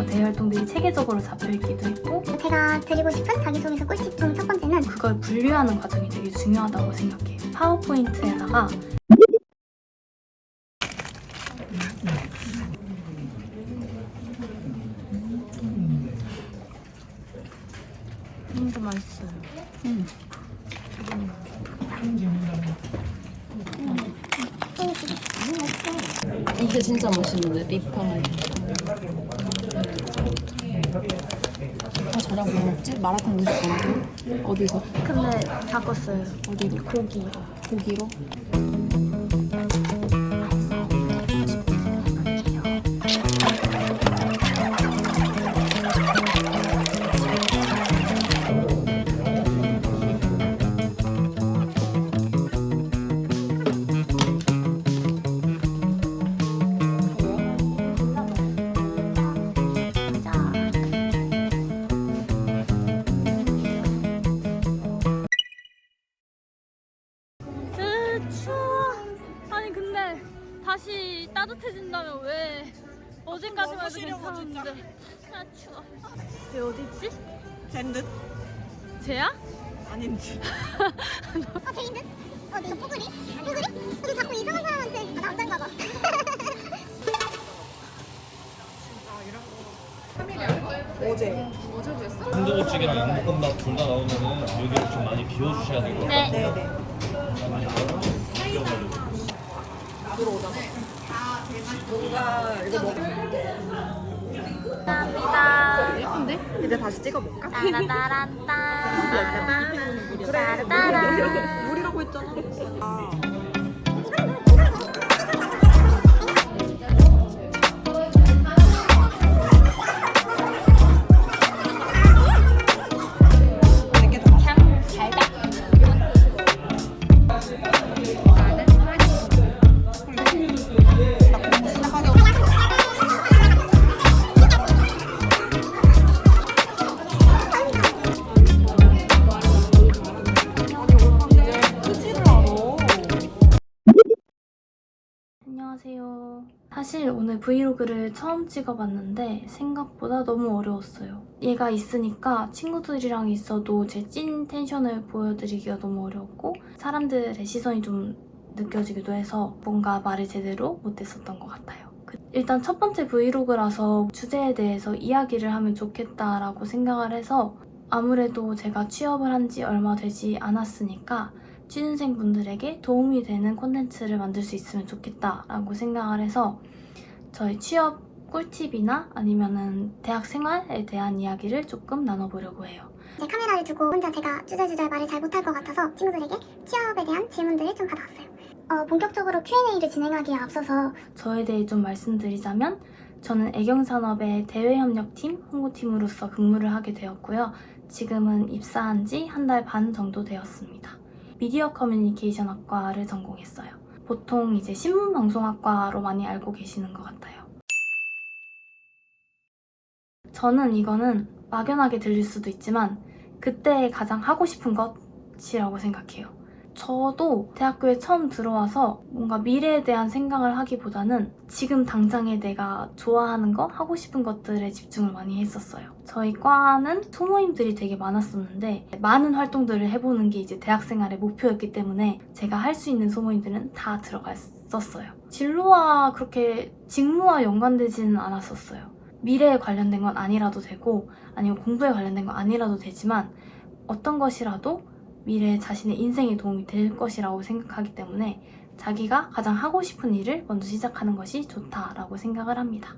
대외 활동들이 체계적으로 잡혀있기도 했고, 제가 드리고 싶은 자기소개서 꿀팁 중 첫 번째는 그걸 분류하는 과정이 되게 중요하다고 생각해요. 파워포인트에다가 진짜 맛있어요. 이게 진짜 맛있는데 립파이. 저랑 뭐 먹지? 마라탕 무조건 어디서? 근데 바꿨어요. 어디로? 고기로? 추워. 아니 근데 다시 따뜻해진다면 왜 어제까지만 해도 괜찮았는데. 아 추워. 얘 어디 있지? 젠듯? 쟤야? 아닌지. 제인듯? 어디? 뽀글이? 근데 자꾸 이상한 사람한테 남잔가 봐. 어제. 순두부찌개랑 양볶음밥 둘 다 나오면은 여기를 좀 많이 비워주셔야 되고. 네. 네네. 많이 비워가지고. 들어오잖아. 뭔가 이거 먹. 감사합니다. 예쁜데? 이제 다시 찍어볼까? 따라따란따. 그래. 따라따라. 물이라고 했잖아. 아. 안녕하세요. 사실 오늘 브이로그를 처음 찍어봤는데 생각보다 너무 어려웠어요. 얘가 있으니까 친구들이랑 있어도 제 찐 텐션을 보여드리기가 너무 어려웠고 사람들의 시선이 좀 느껴지기도 해서 뭔가 말을 제대로 못했었던 것 같아요. 일단 첫 번째 브이로그라서 주제에 대해서 이야기를 하면 좋겠다라고 생각을 해서 아무래도 제가 취업을 한 지 얼마 되지 않았으니까 취준생분들에게 도움이 되는 콘텐츠를 만들 수 있으면 좋겠다라고 생각을 해서 저희 취업 꿀팁이나 아니면은 대학 생활에 대한 이야기를 조금 나눠보려고 해요. 제 카메라를 두고 혼자 제가 주절주절 말을 잘 못할 것 같아서 친구들에게 취업에 대한 질문들을 좀 받아왔어요. 본격적으로 Q&A를 진행하기에 앞서서 저에 대해 좀 말씀드리자면 저는 애경산업의 대외협력팀 홍보팀으로서 근무를 하게 되었고요. 지금은 입사한 지 한 달 반 정도 되었습니다. 미디어 커뮤니케이션 학과를 전공했어요. 보통 이제 신문방송학과로 많이 알고 계시는 것 같아요. 저는 이거는 막연하게 들릴 수도 있지만 그때 가장 하고 싶은 것이라고 생각해요. 저도 대학교에 처음 들어와서 뭔가 미래에 대한 생각을 하기보다는 지금 당장에 내가 좋아하는 거, 하고 싶은 것들에 집중을 많이 했었어요. 저희 과는 소모임들이 되게 많았었는데 많은 활동들을 해보는 게 이제 대학생활의 목표였기 때문에 제가 할 수 있는 소모임들은 다 들어갔었어요. 진로와 그렇게 직무와 연관되지는 않았었어요. 미래에 관련된 건 아니라도 되고 아니면 공부에 관련된 건 아니라도 되지만 어떤 것이라도 미래에 자신의 인생에 도움이 될 것이라고 생각하기 때문에 자기가 가장 하고 싶은 일을 먼저 시작하는 것이 좋다라고 생각을 합니다.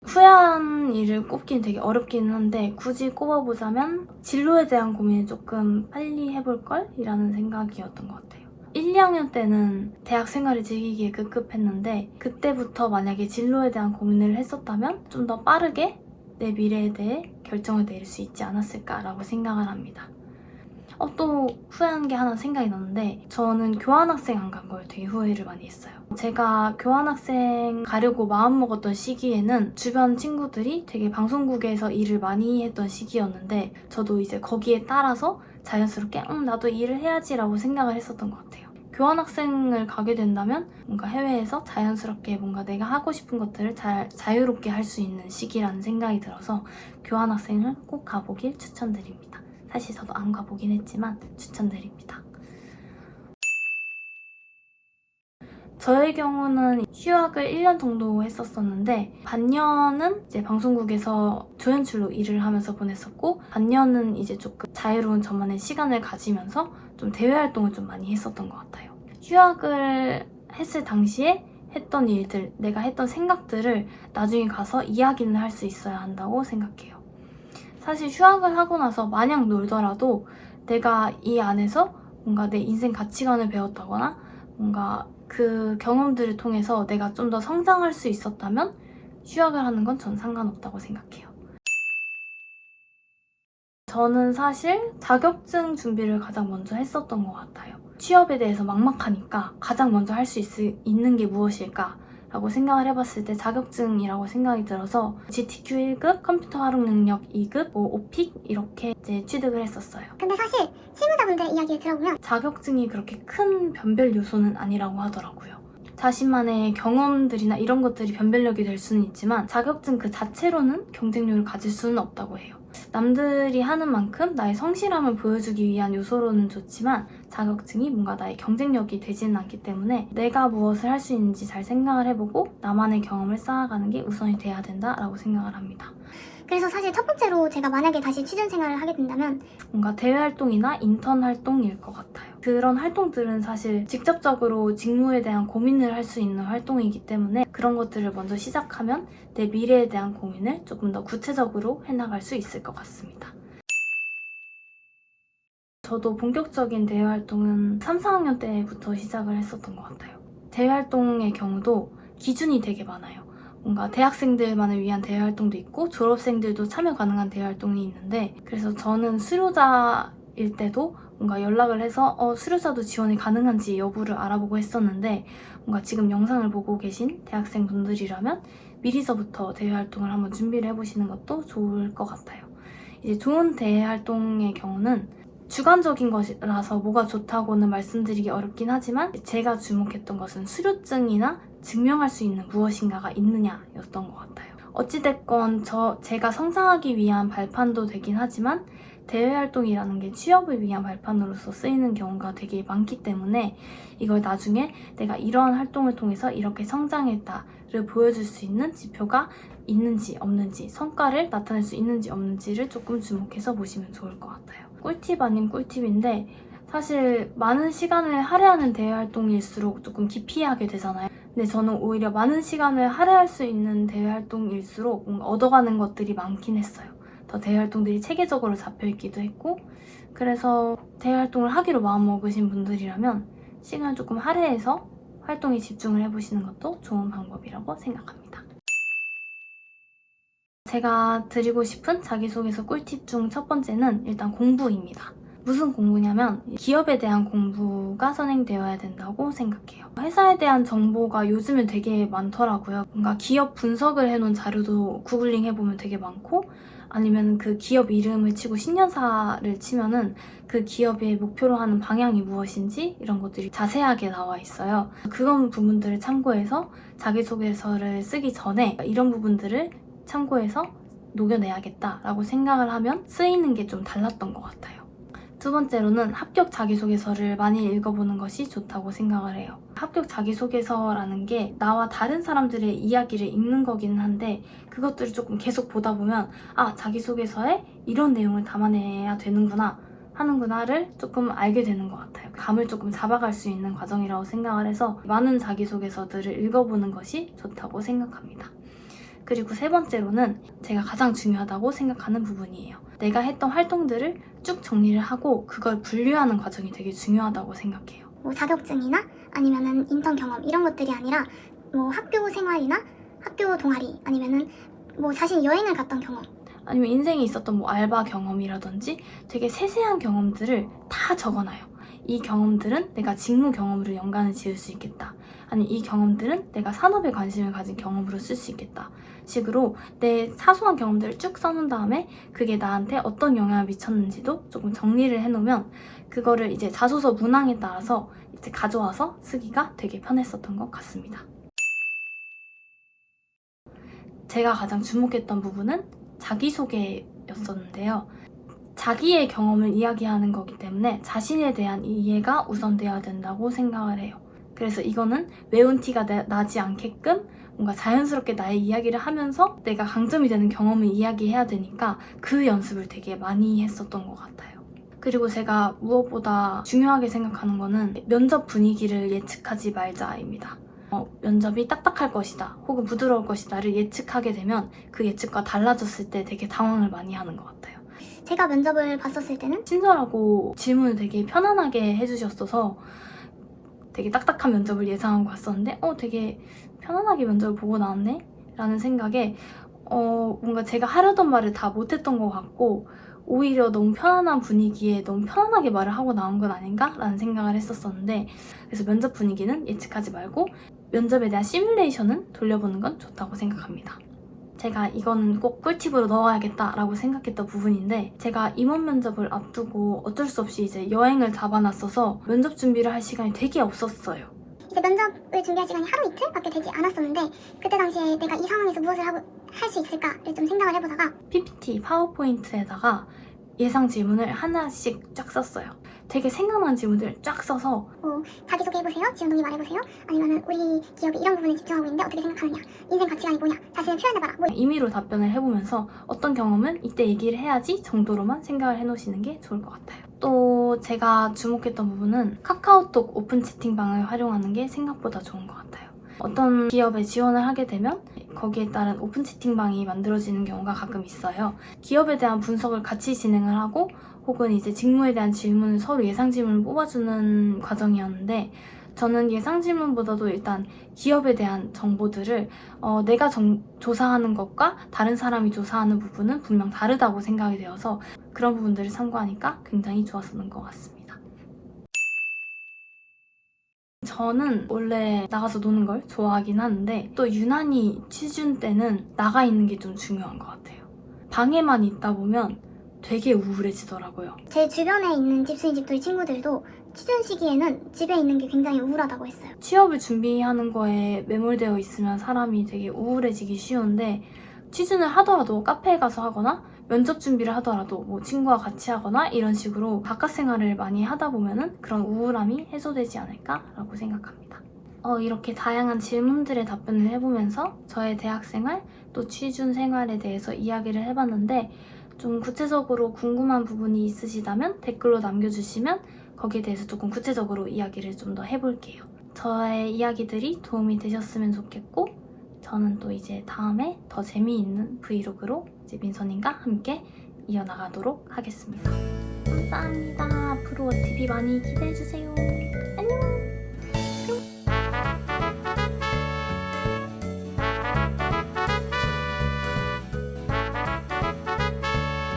후회한 일을 꼽기는 되게 어렵기는 한데 굳이 꼽아보자면 진로에 대한 고민을 조금 빨리 해볼 걸? 이라는 생각이었던 것 같아요. 1, 2학년 때는 대학 생활을 즐기기에 급급했는데 그때부터 만약에 진로에 대한 고민을 했었다면 좀 더 빠르게 내 미래에 대해 결정을 내릴 수 있지 않았을까라고 생각을 합니다. 또 후회한 게 하나 생각이 났는데 저는 교환학생 안 간 걸 되게 후회를 많이 했어요. 제가 교환학생 가려고 마음먹었던 시기에는 주변 친구들이 되게 방송국에서 일을 많이 했던 시기였는데 저도 이제 거기에 따라서 자연스럽게 나도 일을 해야지 라고 생각을 했었던 것 같아요. 교환학생을 가게 된다면 뭔가 해외에서 자연스럽게 뭔가 내가 하고 싶은 것들을 자유롭게 할 수 있는 시기라는 생각이 들어서 교환학생을 꼭 가보길 추천드립니다. 사실 저도 안 가보긴 했지만 추천드립니다. 저의 경우는 휴학을 1년 정도 했었었는데 반년은 이제 방송국에서 조연출로 일을 하면서 보냈었고 반년은 이제 조금 자유로운 저만의 시간을 가지면서 좀 대외 활동을 좀 많이 했었던 것 같아요. 휴학을 했을 당시에 했던 일들, 내가 했던 생각들을 나중에 가서 이야기는 할 수 있어야 한다고 생각해요. 사실 휴학을 하고 나서 마냥 놀더라도 내가 이 안에서 뭔가 내 인생 가치관을 배웠다거나 뭔가 그 경험들을 통해서 내가 좀 더 성장할 수 있었다면 휴학을 하는 건 전 상관없다고 생각해요. 저는 사실 자격증 준비를 가장 먼저 했었던 것 같아요. 취업에 대해서 막막하니까 가장 먼저 할 수 있는 게 무엇일까? 라고 생각을 해봤을 때 자격증이라고 생각이 들어서 GTQ 1급, 컴퓨터 활용 능력 2급, 오픽 이렇게 이제 취득을 했었어요. 근데 사실 실무자분들의 이야기를 들어보면 자격증이 그렇게 큰 변별 요소는 아니라고 하더라고요. 자신만의 경험들이나 이런 것들이 변별력이 될 수는 있지만 자격증 그 자체로는 경쟁력을 가질 수는 없다고 해요. 남들이 하는 만큼 나의 성실함을 보여주기 위한 요소로는 좋지만 자격증이 뭔가 나의 경쟁력이 되지는 않기 때문에 내가 무엇을 할 수 있는지 잘 생각을 해보고 나만의 경험을 쌓아가는 게 우선이 돼야 된다라고 생각을 합니다. 그래서 사실 첫 번째로 제가 만약에 다시 취준생활을 하게 된다면 뭔가 대외 활동이나 인턴 활동일 것 같아요. 그런 활동들은 사실 직접적으로 직무에 대한 고민을 할 수 있는 활동이기 때문에 그런 것들을 먼저 시작하면 내 미래에 대한 고민을 조금 더 구체적으로 해나갈 수 있을 것 같습니다. 저도 본격적인 대외 활동은 3, 4학년 때부터 시작을 했었던 것 같아요. 대외 활동의 경우도 기준이 되게 많아요. 뭔가 대학생들만을 위한 대외 활동도 있고 졸업생들도 참여 가능한 대외 활동이 있는데 그래서 저는 수료자일 때도 뭔가 연락을 해서 수료자도 지원이 가능한지 여부를 알아보고 했었는데 뭔가 지금 영상을 보고 계신 대학생 분들이라면 미리서부터 대외 활동을 한번 준비를 해보시는 것도 좋을 것 같아요. 이제 좋은 대외 활동의 경우는 주관적인 것이라서 뭐가 좋다고는 말씀드리기 어렵긴 하지만 제가 주목했던 것은 수료증이나 증명할 수 있는 무엇인가가 있느냐였던 것 같아요. 어찌됐건 제가 성장하기 위한 발판도 되긴 하지만 대외활동이라는 게 취업을 위한 발판으로서 쓰이는 경우가 되게 많기 때문에 이걸 나중에 내가 이러한 활동을 통해서 이렇게 성장했다를 보여줄 수 있는 지표가 있는지 없는지 성과를 나타낼 수 있는지 없는지를 조금 주목해서 보시면 좋을 것 같아요. 꿀팁 아닌 꿀팁인데 사실 많은 시간을 할애하는 대외활동일수록 조금 기피하게 되잖아요. 근데 저는 오히려 많은 시간을 할애할 수 있는 대외활동일수록 뭔가 얻어가는 것들이 많긴 했어요. 더 대외활동들이 체계적으로 잡혀있기도 했고 그래서 대외활동을 하기로 마음먹으신 분들이라면 시간을 조금 할애해서 활동에 집중을 해보시는 것도 좋은 방법이라고 생각합니다. 제가 드리고 싶은 자기소개서 꿀팁 중 첫 번째는 일단 공부입니다. 무슨 공부냐면 기업에 대한 공부가 선행되어야 된다고 생각해요. 회사에 대한 정보가 요즘은 되게 많더라고요. 뭔가 기업 분석을 해놓은 자료도 구글링 해보면 되게 많고 아니면 그 기업 이름을 치고 신년사를 치면은 그 기업의 목표로 하는 방향이 무엇인지 이런 것들이 자세하게 나와 있어요. 그런 부분들을 참고해서 자기소개서를 쓰기 전에 이런 부분들을 참고해서 녹여내야겠다라고 생각을 하면 쓰이는 게 좀 달랐던 것 같아요. 두 번째로는 합격 자기소개서를 많이 읽어보는 것이 좋다고 생각을 해요. 합격 자기소개서라는 게 나와 다른 사람들의 이야기를 읽는 거기는 한데 그것들을 조금 계속 보다 보면 자기소개서에 이런 내용을 담아내야 되는구나 하는구나를 조금 알게 되는 것 같아요. 감을 조금 잡아갈 수 있는 과정이라고 생각을 해서 많은 자기소개서들을 읽어보는 것이 좋다고 생각합니다. 그리고 세 번째로는 제가 가장 중요하다고 생각하는 부분이에요. 내가 했던 활동들을 쭉 정리를 하고 그걸 분류하는 과정이 되게 중요하다고 생각해요. 뭐 자격증이나 아니면은 인턴 경험 이런 것들이 아니라 뭐 학교 생활이나 학교 동아리 아니면은 뭐 자신이 여행을 갔던 경험 아니면 인생에 있었던 뭐 알바 경험이라든지 되게 세세한 경험들을 다 적어놔요. 이 경험들은 내가 직무 경험으로 연관을 지을 수 있겠다. 아니 이 경험들은 내가 산업에 관심을 가진 경험으로 쓸 수 있겠다. 식으로 내 사소한 경험들을 쭉 써놓은 다음에 그게 나한테 어떤 영향을 미쳤는지도 조금 정리를 해놓으면 그거를 이제 자소서 문항에 따라서 이제 가져와서 쓰기가 되게 편했었던 것 같습니다. 제가 가장 주목했던 부분은 자기소개였었는데요. 자기의 경험을 이야기하는 거기 때문에 자신에 대한 이해가 우선되어야 된다고 생각을 해요. 그래서 이거는 외운 티가 나지 않게끔 뭔가 자연스럽게 나의 이야기를 하면서 내가 강점이 되는 경험을 이야기해야 되니까 그 연습을 되게 많이 했었던 것 같아요. 그리고 제가 무엇보다 중요하게 생각하는 거는 면접 분위기를 예측하지 말자입니다. 면접이 딱딱할 것이다 혹은 부드러울 것이다를 예측하게 되면 그 예측과 달라졌을 때 되게 당황을 많이 하는 것 같아요. 제가 면접을 봤었을 때는 친절하고 질문을 되게 편안하게 해주셨어서 되게 딱딱한 면접을 예상하고 갔었는데 되게 편안하게 면접을 보고 나왔네? 라는 생각에 뭔가 제가 하려던 말을 다 못했던 것 같고 오히려 너무 편안한 분위기에 너무 편안하게 말을 하고 나온 건 아닌가? 라는 생각을 했었었는데 그래서 면접 분위기는 예측하지 말고 면접에 대한 시뮬레이션은 돌려보는 건 좋다고 생각합니다. 제가 이거는 꼭 꿀팁으로 넣어야겠다라고 생각했던 부분인데 제가 임원 면접을 앞두고 어쩔 수 없이 이제 여행을 잡아놨어서 면접 준비를 할 시간이 되게 없었어요. 이제 면접을 준비할 시간이 하루 이틀밖에 되지 않았었는데 그때 당시에 내가 이 상황에서 무엇을 할 수 있을까를 좀 생각을 해보다가 PPT, 파워포인트에다가 예상 질문을 하나씩 쫙 썼어요. 되게 생각난 질문들 쫙 써서 자기소개해보세요, 지원 동의 말해보세요, 아니면 우리 기업이 이런 부분에 집중하고 있는데 어떻게 생각하느냐, 인생 가치관이 뭐냐, 자신을 표현해봐라. 임의로 답변을 해보면서 어떤 경험은 이때 얘기를 해야지 정도로만 생각을 해놓으시는 게 좋을 것 같아요. 또 제가 주목했던 부분은 카카오톡 오픈 채팅방을 활용하는 게 생각보다 좋은 것 같아요. 어떤 기업에 지원을 하게 되면 거기에 따른 오픈 채팅방이 만들어지는 경우가 가끔 있어요. 기업에 대한 분석을 같이 진행을 하고 혹은 이제 직무에 대한 질문을 서로 예상 질문을 뽑아주는 과정이었는데 저는 예상 질문보다도 일단 기업에 대한 정보들을 내가 조사하는 것과 다른 사람이 조사하는 부분은 분명 다르다고 생각이 되어서 그런 부분들을 참고하니까 굉장히 좋았었던 것 같습니다. 저는 원래 나가서 노는 걸 좋아하긴 하는데 또 유난히 취준 때는 나가 있는 게 좀 중요한 것 같아요. 방에만 있다 보면 되게 우울해지더라고요. 제 주변에 있는 집수인 집돌이 친구들도 취준 시기에는 집에 있는 게 굉장히 우울하다고 했어요. 취업을 준비하는 거에 매몰되어 있으면 사람이 되게 우울해지기 쉬운데 취준을 하더라도 카페에 가서 하거나 면접 준비를 하더라도 뭐 친구와 같이 하거나 이런 식으로 바깥 생활을 많이 하다 보면은 그런 우울함이 해소되지 않을까라고 생각합니다. 이렇게 다양한 질문들에 답변을 해보면서 저의 대학생활 또 취준 생활에 대해서 이야기를 해봤는데 좀 구체적으로 궁금한 부분이 있으시다면 댓글로 남겨주시면 거기에 대해서 조금 구체적으로 이야기를 좀 더 해볼게요. 저의 이야기들이 도움이 되셨으면 좋겠고 저는 또 이제 다음에 더 재미있는 브이로그로 이제 민서님과 함께 이어나가도록 하겠습니다. 감사합니다. 앞으로 TV 많이 기대해주세요.